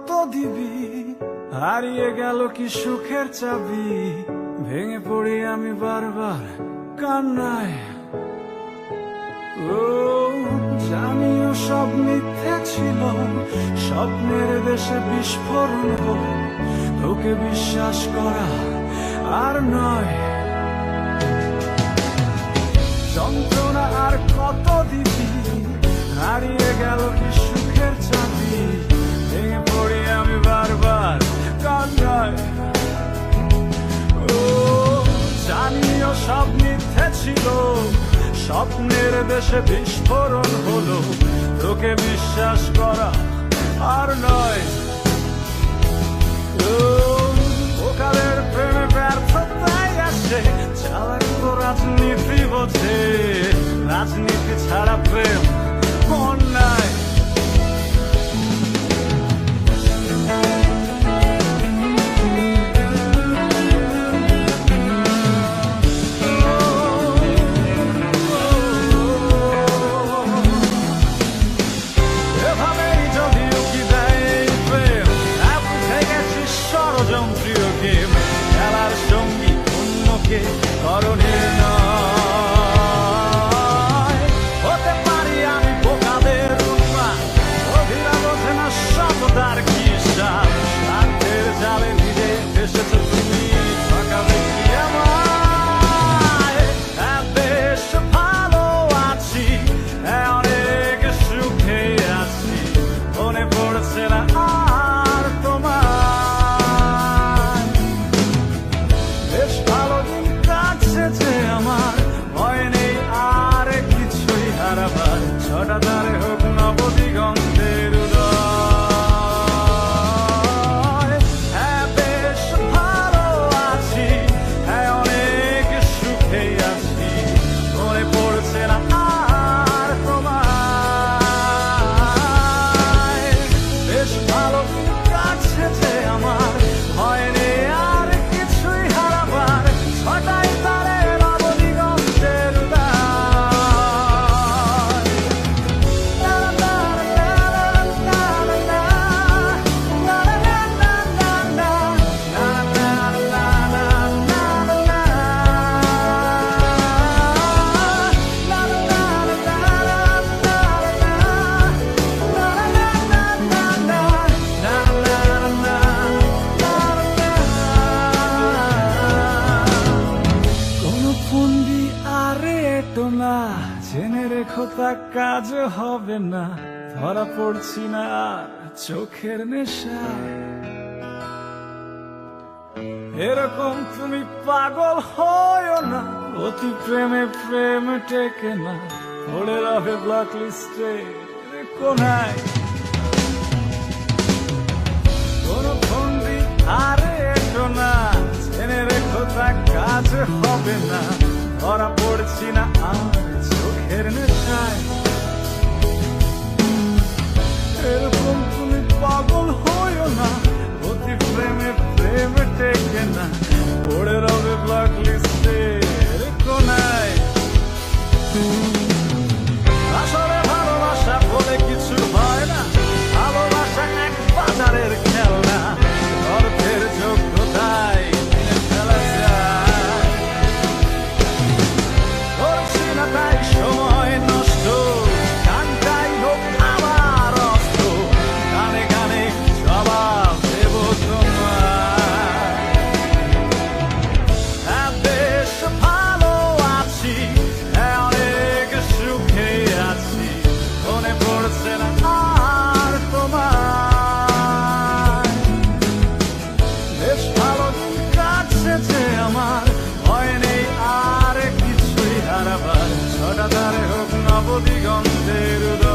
কত দিবি, হারিয়ে গেল কি সুখের চাবি, ভেঙে পড়ি আমি বারবার কান্নায়। ও জানিও সব মিথ্যে ছিল, স্বপ্নের দেশে বিস্ফোরণ হল, তোকে বিশ্বাস করা আর নয়। যন্ত্রণা আর কত দিবি, হারিয়ে গেল কি সুখের চাবি, ভেঙে পড়ি আমি বারবার কান্নায়। ও জানিও সব মিথ্যে ছিল, স্বপ্নের দেশে বিস্ফোরণ হলো, তোকে বিশ্বাস করা আর নয়। ও ওকালের প্রেমে ব্যর্থতায় আসে, চালাক তো রাজনীতি বোঝে, রাজনীতি ছাড়া প্রেম অন্যায়। খেলার সঙ্গী অন্যকে করণের নয়, হতে পারি আমি বোকাদের উন্মাদ, অধীরা বোঝে না সততার কি সার, স্বার্থের জালে ভিজে এসেছো তুমি, ঠকাবে কি আমায়। বেশ ভালো আছি, অনেক সুখে আছি, মনে পড়ছে না আর তোমার। যে আমার ভয় নেই আর কিছুই হারাবার, ছটা তারে হোক নবদিগন্তের উদয়। হ্যাঁ বেশ ভালো আছি, হ্যাঁ অনেক সুখে আছি, মনে পড়ছে না আর তোমায়। বেশ ভালো কাছে যে আমার ভয় নেই আর কিছুই হারাবার, ছটাই জেনে রেখো তা কাজ হবে না, ধরা পড়ছি না আর চোখের নেশায়। এরকম তুমি পাগল হয়ো না, অতি প্রেমে প্রেম টেকে না, পড়ে রবে ব্লক লিস্টে কোনায়। কোন ফন্দি আরে এটো না, জেনে রেখো তা কাজ হবে না, ধরা পড়ছি না আর চোখের নেশায়। এরকম তুমি পাগল হইও না, অতি প্রেমে প্রেম টেকে না, পড়ে রবে ব্লক লিস্টের কোনায়। আসলে ভালোবাসা বলে কিছু হয় না, ভালোবাসা এক বাজারের খেলনা, অর্থের যোগ্যতায় ফেলা যায়। করছি না তাই সময় নষ্ট, গানটাই হোক আমার অস্ত্র, গানে গানে জবাব দেব তোমার। হ্যাঁ বেশ ভালো আছি, হ্যাঁ অনেক সুখে আছি, মনে পড়ছে না আর তোমার। বেশ ভালো দিন কাটছে যে আমার, ভয় নেই আর কিছুই হারাবার, ছটা তারে হোক নবদিগন্তের উদয়।